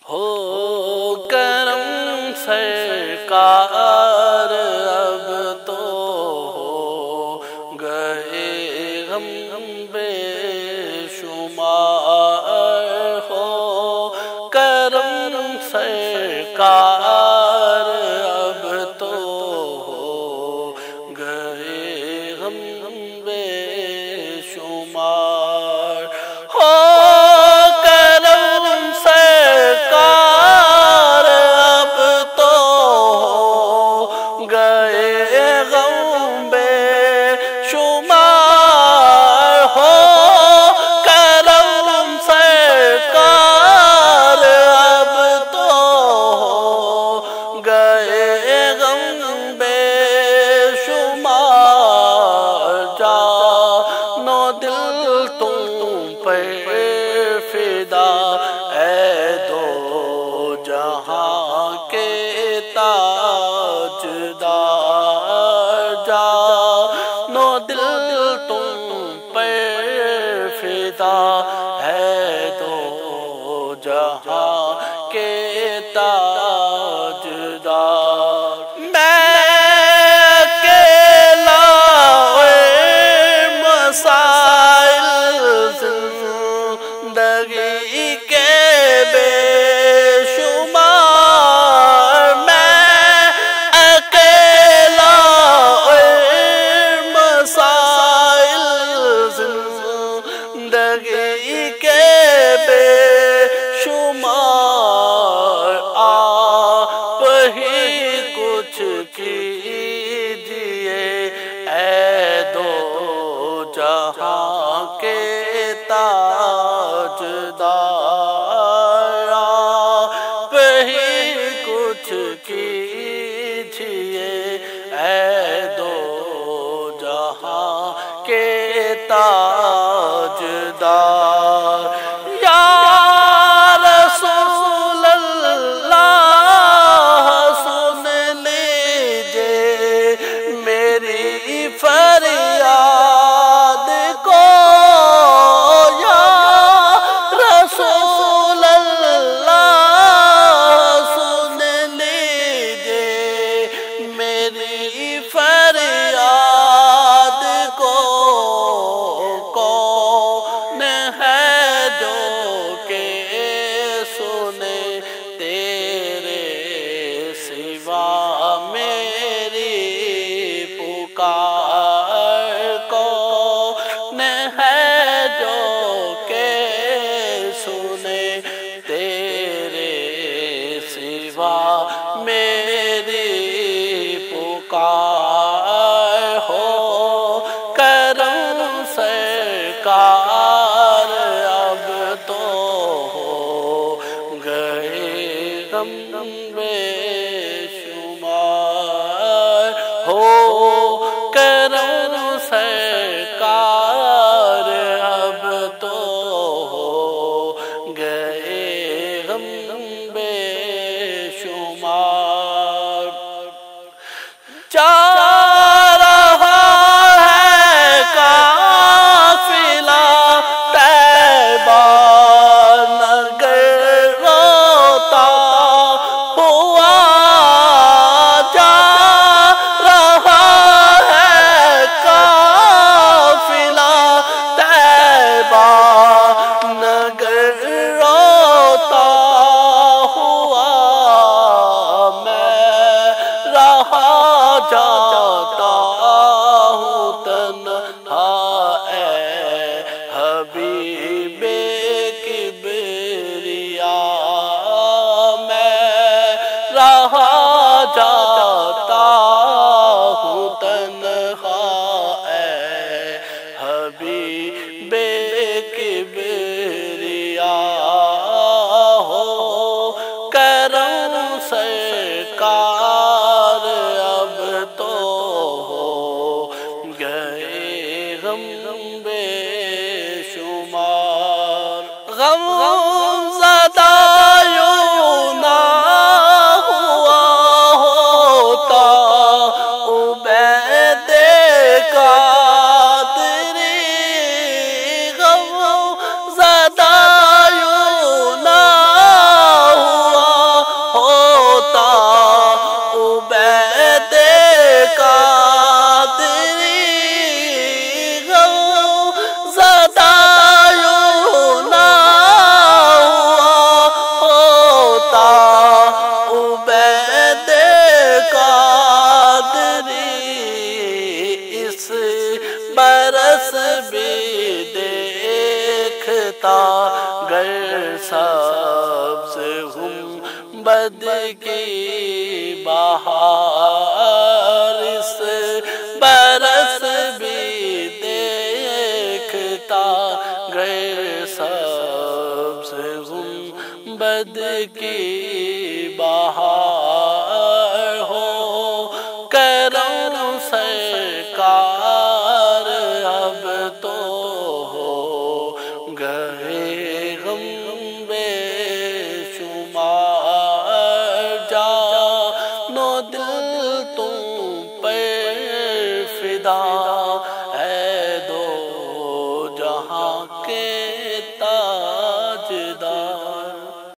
ہو کرم سرکار اب تو ہو گئے غم بے شمار، ہو کرم سرکار اب تو ہو گئے غم بے شمار، ہو کرم سرکار اب تو ہو گئے غم بے شمار، ہو کرم سرکار اب تو ہو گئے غم بے شمار، جانو دل تم پر فدا اے دو جہاں کے تاجدار، جانو دل تم پر فدا ہے دو جہاں کے تاجدار، میں اکیلا مسائل زندگی کے بے شمار، میں اکیلا مسائل زندگی کے بے شمار، آپ ہی کچھ کیجئے اے دو جہاں کے تاجدار، آپ ہی کچھ کیجئے اے دو جہاں کے تاجدار، یا رسول اللہ سن لیجئے میری فریاد کو، یا رسول اللہ سن لیجئے میری فریاد کو، کون ہے جو کہ سنے تیرے سوا میری پکار، کون ہے جو کہ سنے تیرے سوا میری پکار، ہو کرم سرکار اب تو ہو گئے غم بے شمار، ہو کرم سرکار اب تو ہو گئے غم بے شمار، جا رہا ہے قافلہ طیبہ نگر روتا ہوا، جا رہا ہے قافلہ طیبہ نگر روتا ہوا، میں رہا جاتا ہوں تنہا اے حبیب کبریا، میں رہا جاتا ہوں تنہا اے حبیب کبریا، ہو کرم سرکار اب تو ہو گئے غم بے شمار، غم زدہ یوں نہ ہوا ہوتا عبید قادری، غم زدہ یوں نہ دیکھتا گر سبز گنبد کی بہار اس برس بھی دیکھتا گر سبز گنبد کی بہار ہو کرم سرکار اب تو ہو گئے غم بے شمار جان و دل تم پر فدا ہے دو جہاں کے